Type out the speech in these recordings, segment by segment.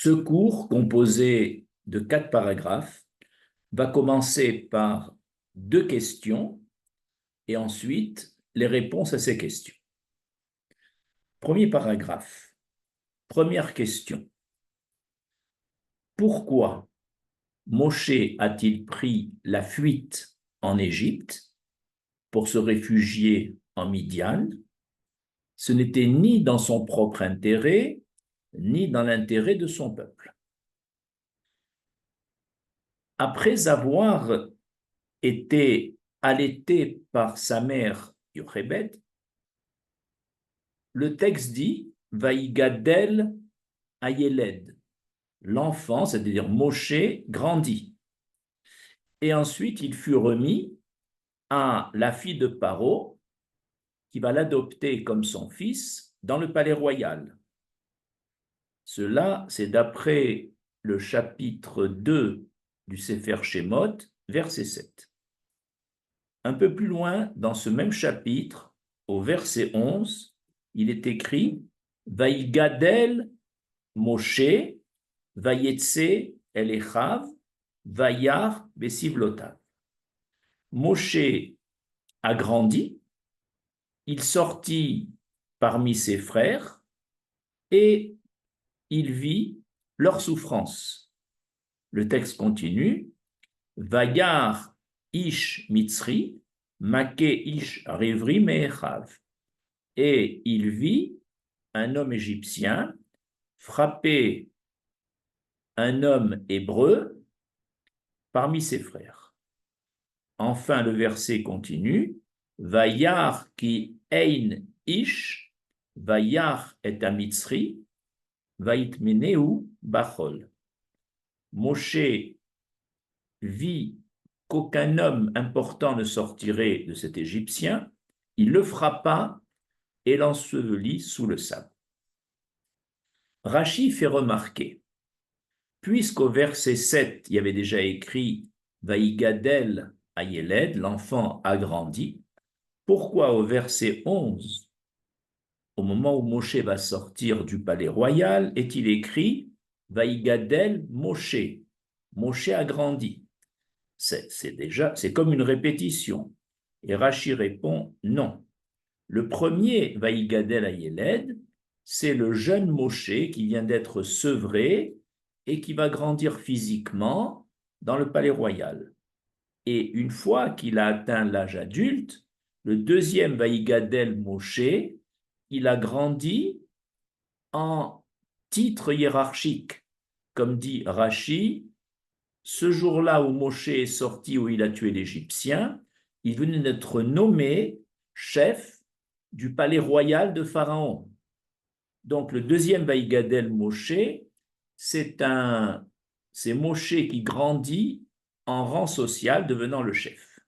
Ce cours, composé de 4 paragraphes, va commencer par 2 questions et ensuite les réponses à ces questions. Premier paragraphe. Première question. Pourquoi Moshe a-t-il pris la fuite en Égypte pour se réfugier en Midian? Ce n'était ni dans son propre intérêt, ni dans l'intérêt de son peuple. Après avoir été allaité par sa mère Yochebed, le texte dit « Vaïgadel Ayeled ». L'enfant, c'est-à-dire Moshe, grandit. Et ensuite, il fut remis à la fille de Paro, qui va l'adopter comme son fils dans le palais royal. Cela, c'est d'après le chapitre 2 du Sefer Shemot, verset 7. Un peu plus loin, dans ce même chapitre, au verset 11, il est écrit « Vaïgadel Moshe, Vayetse el Echav, Vayar Besivlotav ». Moshe a grandi, il sortit parmi ses frères et il vit leur souffrance. Le texte continue « Vayar ish mitzri, make ish rivri me'echav ». Et il vit un homme égyptien frapper un homme hébreu parmi ses frères. Enfin, le verset continue « Vayar ki ein ish, vayar et amitzri, vaitmeneu bachol ». Moshe vit qu'aucun homme important ne sortirait de cet Égyptien, il le frappa et l'ensevelit sous le sable. Rachi fait remarquer, puisqu'au verset 7, il y avait déjà écrit « Vaïgadel Ayeled », l'enfant a grandi, pourquoi au verset 11, au moment où Moshe va sortir du palais royal, est-il écrit « Vaïgadel Moshe », Moshe a grandi. C'est comme une répétition. Et Rachi répond non. Le premier Vaïgadel Ayeled, c'est le jeune Moshe qui vient d'être sevré et qui va grandir physiquement dans le palais royal. Et une fois qu'il a atteint l'âge adulte, le deuxième Vaïgadel Moshe, il a grandi en titre hiérarchique. Comme dit Rachi, ce jour-là où Moshe est sorti, où il a tué l'Égyptien, il venait d'être nommé chef du palais royal de Pharaon. Donc le deuxième Vaïgadel Moshe, c'est Moshe qui grandit en rang social, devenant le chef.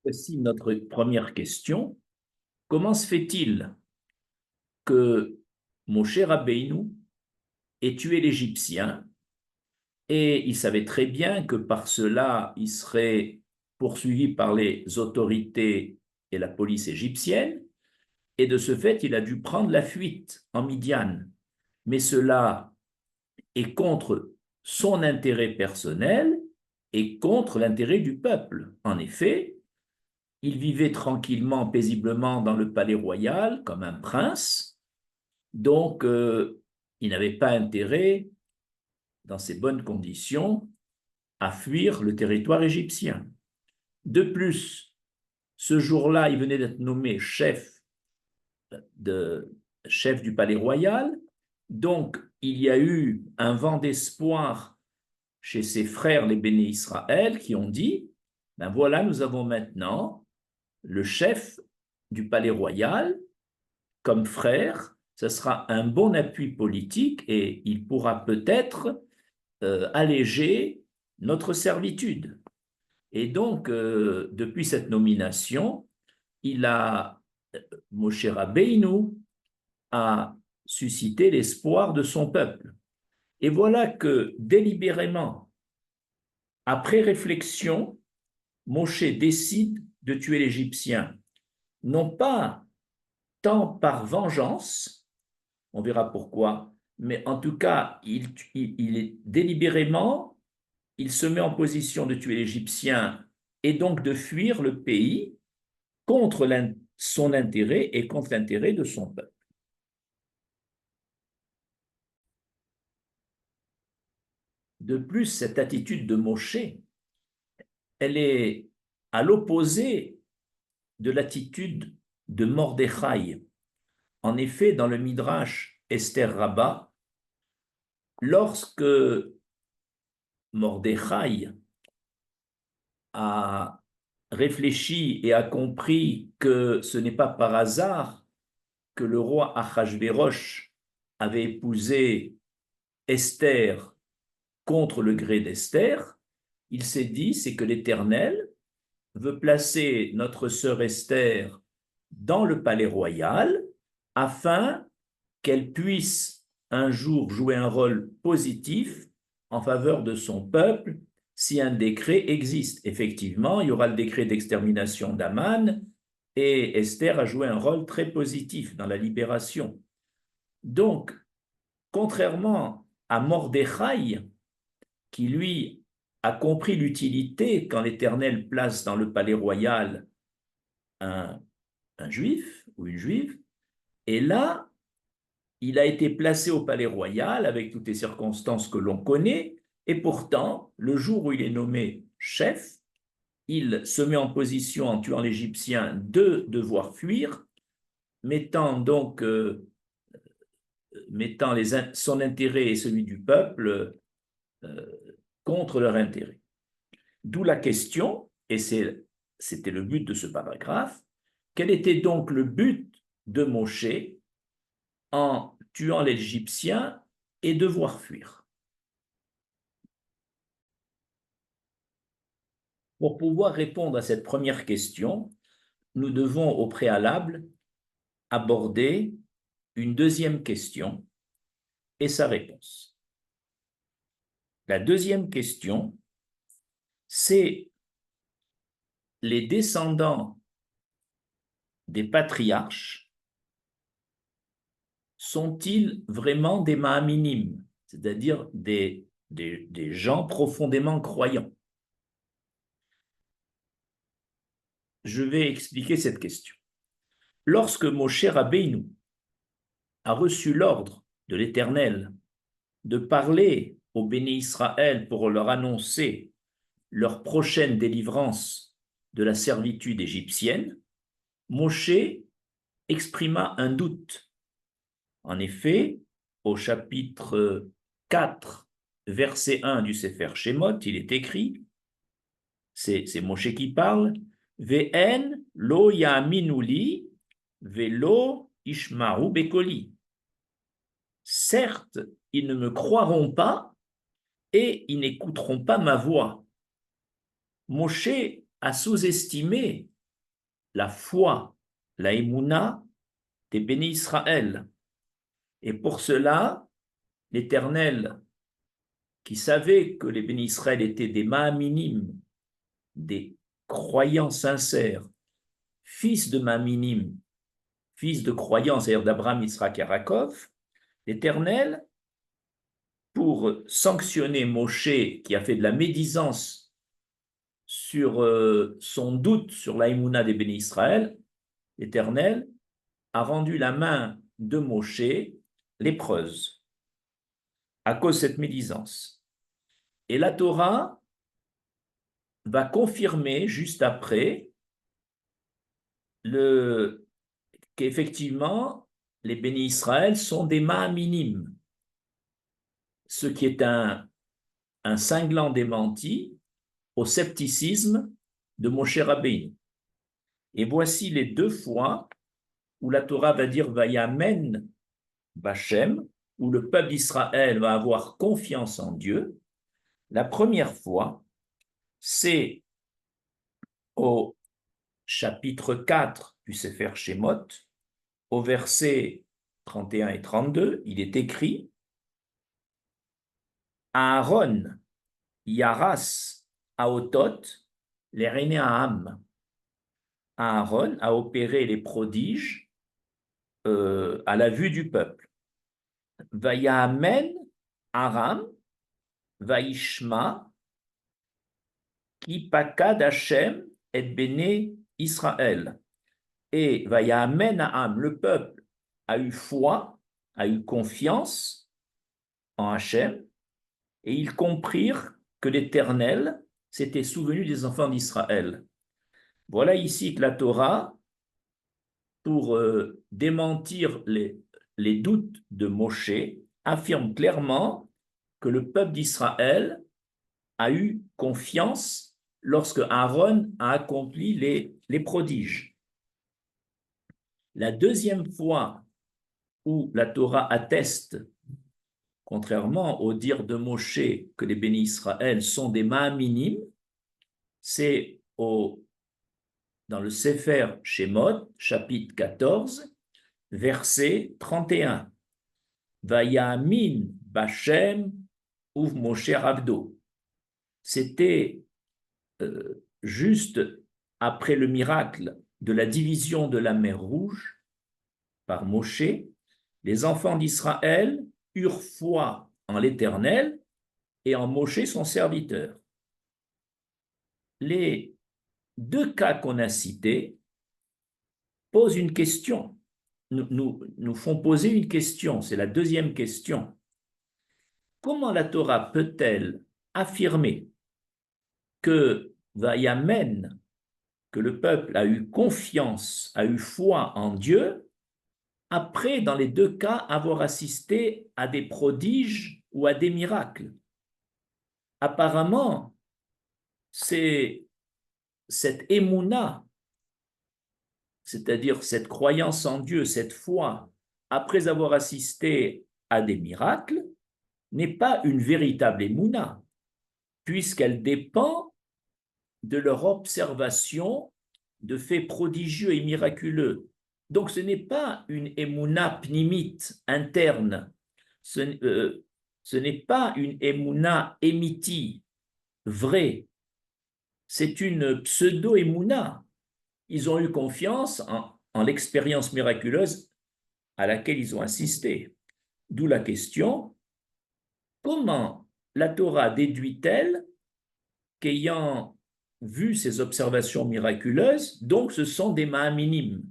Voici notre première question. Comment se fait-il que Moshe Rabbeinu ait tué l'Égyptien et il savait très bien que par cela, il serait poursuivi par les autorités et la police égyptienne, et de ce fait, il a dû prendre la fuite en Midian. Mais cela est contre son intérêt personnel et contre l'intérêt du peuple. En effet, il vivait tranquillement, paisiblement dans le palais royal comme un prince, donc il n'avait pas intérêt, dans ces bonnes conditions, à fuir le territoire égyptien. De plus, ce jour-là, il venait d'être nommé chef du palais royal, donc il y a eu un vent d'espoir chez ses frères les béné Israël qui ont dit, ben voilà, nous avons maintenant le chef du palais royal comme frère, ce sera un bon appui politique et il pourra peut-être alléger notre servitude. Et donc, depuis cette nomination, Moshe Rabbeinu a suscité l'espoir de son peuple. Et voilà que délibérément, après réflexion, Moshe décide de tuer l'Égyptien, non pas tant par vengeance, on verra pourquoi, mais en tout cas, il est délibérément, il se met en position de tuer l'Égyptien et donc de fuir le pays contre son intérêt et contre l'intérêt de son peuple. De plus, cette attitude de Moshe, elle est à l'opposé de l'attitude de Mordechai. En effet, dans le Midrash Esther Rabbah, lorsque Mordechai a réfléchi et a compris que ce n'est pas par hasard que le roi Achashvérosh avait épousé Esther contre le gré d'Esther, il s'est dit, c'est que l'Éternel veut placer notre sœur Esther dans le palais royal afin qu'elle puisse un jour jouer un rôle positif en faveur de son peuple si un décret existe. Effectivement, il y aura le décret d'extermination d'Aman et Esther a joué un rôle très positif dans la libération. Donc, contrairement à Mordechai, qui lui a compris l'utilité quand l'Éternel place dans le palais royal un, un juif ou une juive, et là, il a été placé au palais royal avec toutes les circonstances que l'on connaît, et pourtant, le jour où il est nommé chef, il se met en position, en tuant l'Égyptien, de devoir fuir, mettant donc son intérêt et celui du peuple euh, contre leur intérêt. D'où la question, et c'était le but de ce paragraphe, quel était donc le but de Moshe en tuant l'Égyptien et devoir fuir? Pour pouvoir répondre à cette première question, nous devons au préalable aborder une deuxième question et sa réponse. La deuxième question, c'est les descendants des patriarches sont-ils vraiment des Mahaminim, c'est-à-dire des gens profondément croyants? Je vais expliquer cette question. Lorsque Moshe Rabbeinu a reçu l'ordre de l'Éternel de parler aux bénis Israël pour leur annoncer leur prochaine délivrance de la servitude égyptienne, Moshe exprima un doute. En effet, au chapitre 4, verset 1 du Sefer Shemot, il est écrit, c'est Moshe qui parle, Ve'en lo yaminuli ve'lo ishmaru bekoli. Certes, ils ne me croiront pas et ils n'écouteront pas ma voix. Moshe a sous-estimé la foi, la émouna des bénis Israël. Et pour cela, l'Éternel, qui savait que les bénis Israël étaient des Mahaminim, des croyants sincères, fils de Mahaminim, fils de croyants, c'est-à-dire d'Abraham, Yitzhak et Yaakov, l'Éternel, pour sanctionner Moshe qui a fait de la médisance sur son doute sur l'aïmouna des bénis Israël, l'Éternel a rendu la main de Moshe lépreuse à cause de cette médisance. Et la Torah va confirmer juste après qu'effectivement les bénis Israël sont des Mahaminim, ce qui est un cinglant démenti au scepticisme de Moshe Rabbeinu. Et voici les deux fois où la Torah va dire Vayamen Bachem, où le peuple d'Israël va avoir confiance en Dieu. La première fois, c'est au chapitre 4 du Sefer Shemot, au verset 31 et 32, il est écrit Aaron Yaras Aotot les Renéaham. Aaron a opéré les prodiges à la vue du peuple. Vayamen Aram, Vaishma, Ki pakad Hashem et Béné Israël. Et Vayamen Aram, le peuple a eu foi, a eu confiance en Hachem, et ils comprirent que l'Éternel s'était souvenu des enfants d'Israël. Voilà ici que la Torah, pour démentir les doutes de Moshe, affirme clairement que le peuple d'Israël a eu confiance lorsque Aaron a accompli les prodiges. La deuxième fois où la Torah atteste, contrairement au dire de Moshe, que les bénis Israël sont des ma'aminim, c'est dans le Sefer Shemot, chapitre 14, verset 31. Vayamin Bachem uv Moshe Rabdo. C'était juste après le miracle de la division de la mer Rouge par Moshe, les enfants d'Israël eurent foi en l'Éternel et en Moshe son serviteur. Les deux cas qu'on a cités posent une question, nous font poser une question, c'est la deuxième question. Comment la Torah peut-elle affirmer que Vayamen, que le peuple a eu confiance, a eu foi en Dieu, après, dans les deux cas, avoir assisté à des prodiges ou à des miracles? Apparemment, c'est cette émouna, c'est-à-dire cette croyance en Dieu, cette foi, après avoir assisté à des miracles, n'est pas une véritable émouna, puisqu'elle dépend de leur observation de faits prodigieux et miraculeux. Donc ce n'est pas une émouna pnimite interne, ce n'est pas une émouna émiti, vraie, c'est une pseudo-émouna. Ils ont eu confiance en l'expérience miraculeuse à laquelle ils ont assisté. D'où la question, comment la Torah déduit-elle qu'ayant vu ces observations miraculeuses, donc ce sont des ma'aminim?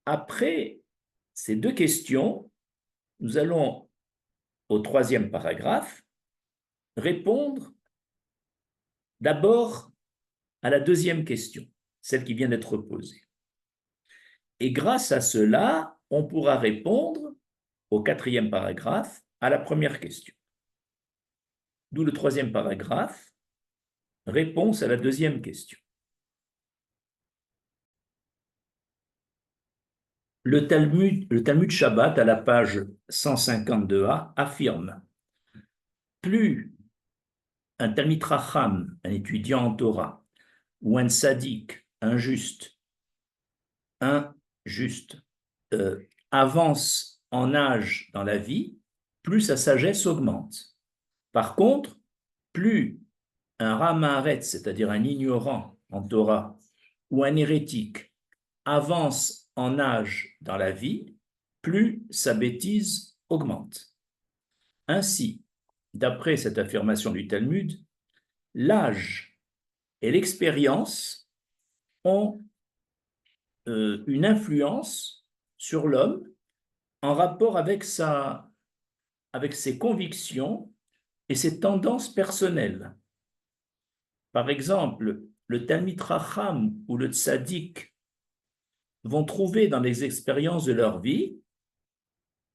Après ces deux questions, nous allons au troisième paragraphe répondre d'abord à la deuxième question, celle qui vient d'être posée. Et grâce à cela, on pourra répondre au quatrième paragraphe à la première question. D'où le troisième paragraphe, réponse à la deuxième question. Le Talmud Shabbat, à la page 152a, affirme: plus un Talmid Chacham, un étudiant en Torah, ou un Tzadik, un juste, avance en âge dans la vie, plus sa sagesse augmente. Par contre, plus un Ramaharet, c'est-à-dire un ignorant en Torah, ou un hérétique, avance en âge dans la vie, plus sa bêtise augmente. Ainsi, d'après cette affirmation du Talmud, l'âge et l'expérience ont une influence sur l'homme en rapport avec ses convictions et ses tendances personnelles. Par exemple, le Talmid Chacham ou le Tzadik vont trouver dans les expériences de leur vie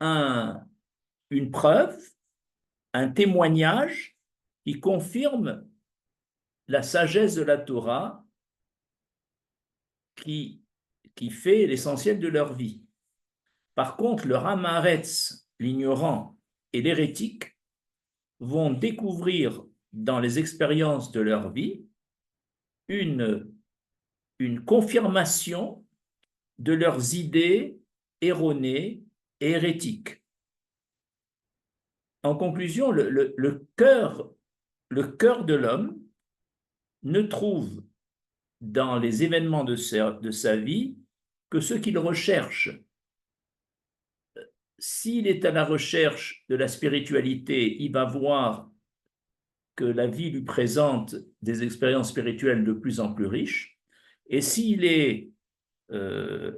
une preuve, un témoignage qui confirme la sagesse de la Torah qui fait l'essentiel de leur vie. Par contre, le Ramaharetz, l'ignorant, et l'hérétique vont découvrir dans les expériences de leur vie une confirmation de leurs idées erronées et hérétiques. En conclusion, le cœur de l'homme ne trouve dans les événements de sa vie que ce qu'il recherche, s'il est à la recherche de la spiritualité, il va voir que la vie lui présente des expériences spirituelles de plus en plus riches. Et s'il est euh,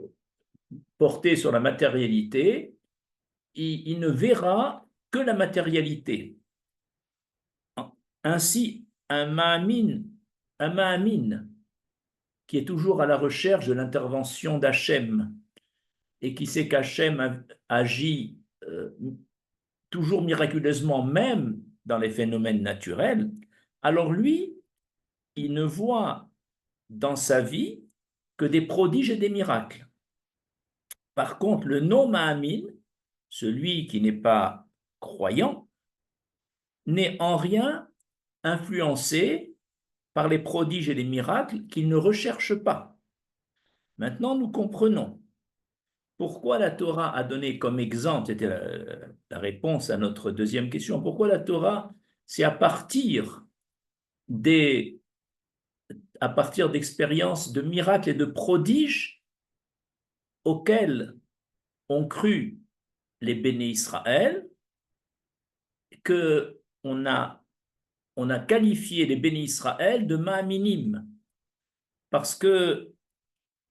porté sur la matérialité, il ne verra que la matérialité. Ainsi, un Mahamin, qui est toujours à la recherche de l'intervention d'Hachem et qui sait qu'Hachem agit toujours miraculeusement, même dans les phénomènes naturels, alors lui, il ne voit dans sa vie que des prodiges et des miracles. Par contre, le non-Mahamin, celui qui n'est pas croyant, n'est en rien influencé par les prodiges et les miracles qu'il ne recherche pas. Maintenant, nous comprenons pourquoi la Torah a donné comme exemple, c'était la réponse à notre deuxième question, pourquoi la Torah, c'est des, à partir d'expériences de miracles et de prodiges auxquels ont cru les béné Israël, que on a qualifié les béné Israël de ma'aminim, parce que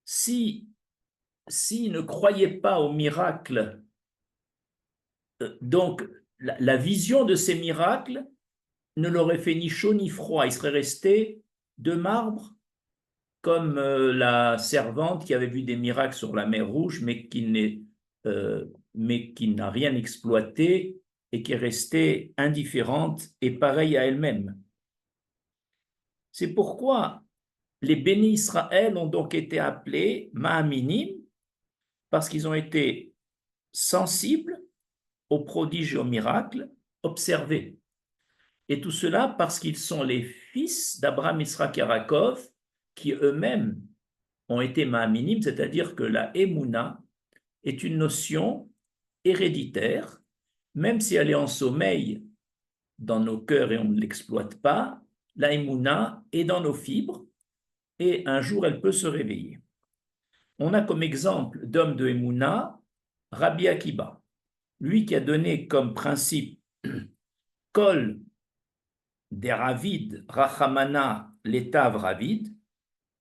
s'ils ne croyaient pas aux miracles, donc la vision de ces miracles ne leur aurait fait ni chaud ni froid, ils seraient restés de marbre, comme la servante qui avait vu des miracles sur la mer Rouge, mais qui n'a rien exploité et qui est restée indifférente et pareille à elle-même. C'est pourquoi les bénis Israël ont donc été appelés Ma'aminim, parce qu'ils ont été sensibles aux prodiges et aux miracles observés. Et tout cela parce qu'ils sont les fils d'Abraham, Yitzhak et Yaakov, qui eux-mêmes ont été Ma'aminim, c'est-à-dire que la Emouna est une notion héréditaire, même si elle est en sommeil dans nos cœurs et on ne l'exploite pas, la Emouna est dans nos fibres et un jour elle peut se réveiller. On a comme exemple d'homme de Emouna Rabbi Akiba, lui qui a donné comme principe Kol Deravid Rachamana Letav Ravid,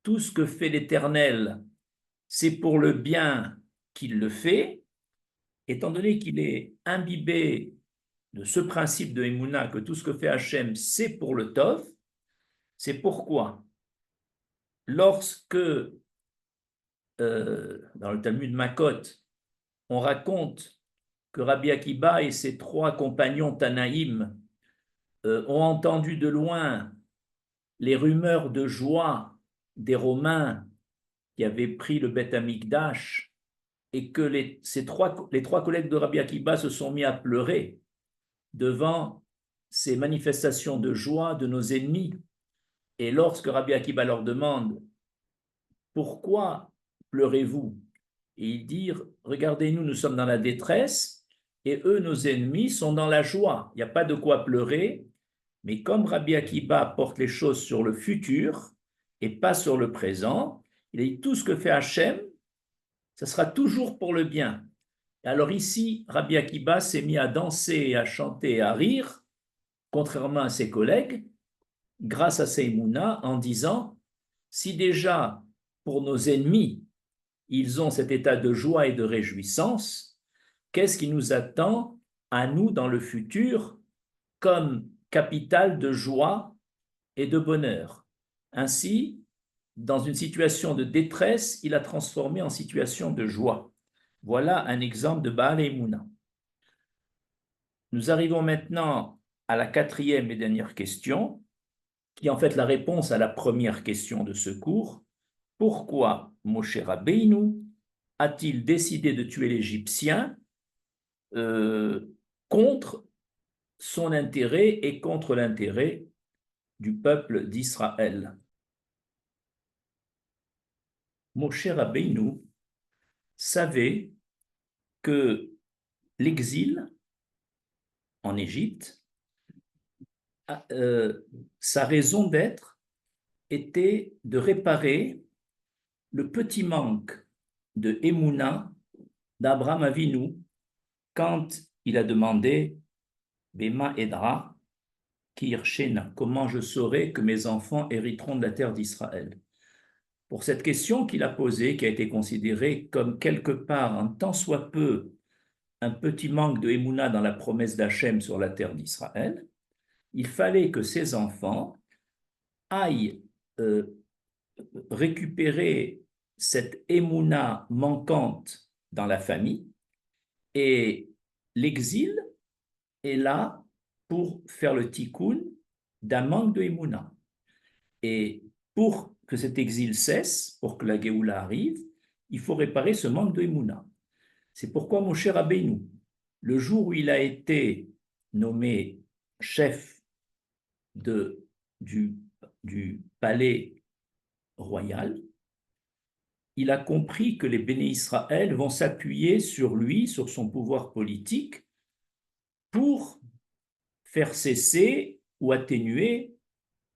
tout ce que fait l'Éternel, c'est pour le bien qu'il le fait, étant donné qu'il est imbibé de ce principe de Emouna, que tout ce que fait Hachem, c'est pour le Tov, c'est pourquoi, lorsque, dans le Talmud Makot, on raconte que Rabbi Akiba et ses trois compagnons Tanaïm ont entendu de loin les rumeurs de joie des Romains qui avaient pris le Beth Amikdash et que les trois collègues de Rabbi Akiba se sont mis à pleurer devant ces manifestations de joie de nos ennemis. Et lorsque Rabbi Akiba leur demande « Pourquoi pleurez-vous » et ils disent « Regardez-nous, nous sommes dans la détresse et eux, nos ennemis, sont dans la joie. Il n'y a pas de quoi pleurer. » Mais comme Rabbi Akiba porte les choses sur le futur et pas sur le présent, il dit tout ce que fait Hachem, ça sera toujours pour le bien. Et alors ici, Rabbi Akiba s'est mis à danser, à chanter, à rire, contrairement à ses collègues, grâce à Seimouna, en disant, si déjà pour nos ennemis, ils ont cet état de joie et de réjouissance, qu'est-ce qui nous attend à nous dans le futur comme capital de joie et de bonheur? Ainsi, dans une situation de détresse, il a transformé en situation de joie. Voilà un exemple de Baal Emouna. Nous arrivons maintenant à la quatrième et dernière question, qui est en fait la réponse à la première question de ce cours. Pourquoi Moshe Rabbeinu a-t-il décidé de tuer l'Égyptien contre son intérêt et contre l'intérêt du peuple d'Israël? Moshe Rabbeinu savait que l'exil en Égypte, sa raison d'être était de réparer le petit manque de Emouna d'Abraham Avinu quand il a demandé Bema Edra Kirshena, comment je saurai que mes enfants hériteront de la terre d'Israël? Pour cette question qu'il a posée, qui a été considérée comme quelque part, en tant soit peu, un petit manque de Emouna dans la promesse d'Hachem sur la terre d'Israël, il fallait que ses enfants aillent récupérer cette Emouna manquante dans la famille, et l'exil est là pour faire le tikkun d'un manque de Emouna. Et pour que cet exil cesse, pour que la Géoula arrive, il faut réparer ce manque de Emouna. C'est pourquoi Moshe Rabbeinu, le jour où il a été nommé chef du palais royal, il a compris que les Béné Israël vont s'appuyer sur lui, sur son pouvoir politique, pour faire cesser ou atténuer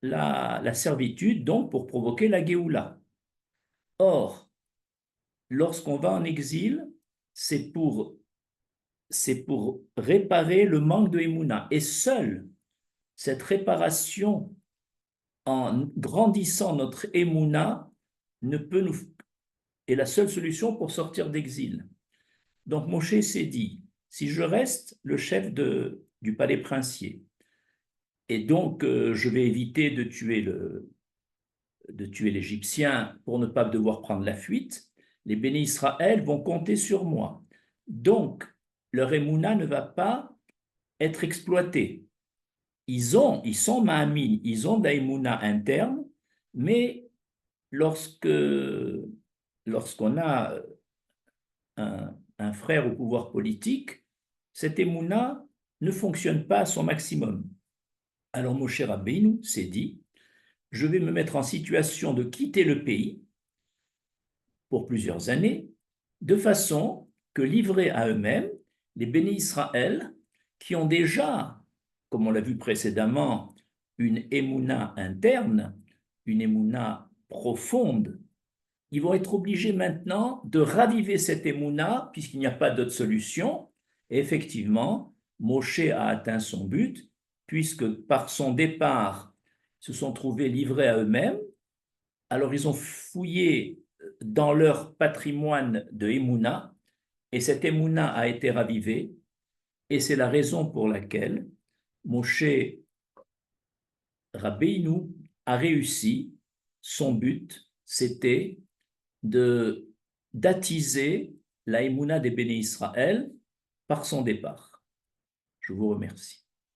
la servitude, donc pour provoquer la Géoula. Or, lorsqu'on va en exil, c'est pour réparer le manque de Emouna. Et seule cette réparation, en grandissant notre Emouna, ne peut nous est la seule solution pour sortir d'exil. Donc Moshe s'est dit, si je reste le chef du palais princier, et donc je vais éviter de tuer l'Égyptien pour ne pas devoir prendre la fuite, les bénis Israël vont compter sur moi. Donc, leur émouna ne va pas être exploitée. Ils sont ma'amin, ils ont d'émouna interne, mais lorsqu'on a un frère au pouvoir politique, cette émouna ne fonctionne pas à son maximum. Alors Moshe Rabbeinu s'est dit, je vais me mettre en situation de quitter le pays pour plusieurs années, de façon que livrés à eux-mêmes, les bénis Israël, qui ont déjà, comme on l'a vu précédemment, une émouna interne, une émouna profonde, ils vont être obligés maintenant de raviver cette émouna, puisqu'il n'y a pas d'autre solution. Et effectivement, Moshe a atteint son but, puisque par son départ, ils se sont trouvés livrés à eux-mêmes. Alors ils ont fouillé dans leur patrimoine de Emouna, et cette Emouna a été ravivée, et c'est la raison pour laquelle Moshe Rabbeinu a réussi. Son but, c'était d'attiser la Emouna des béné Israël par son départ. Je vous remercie.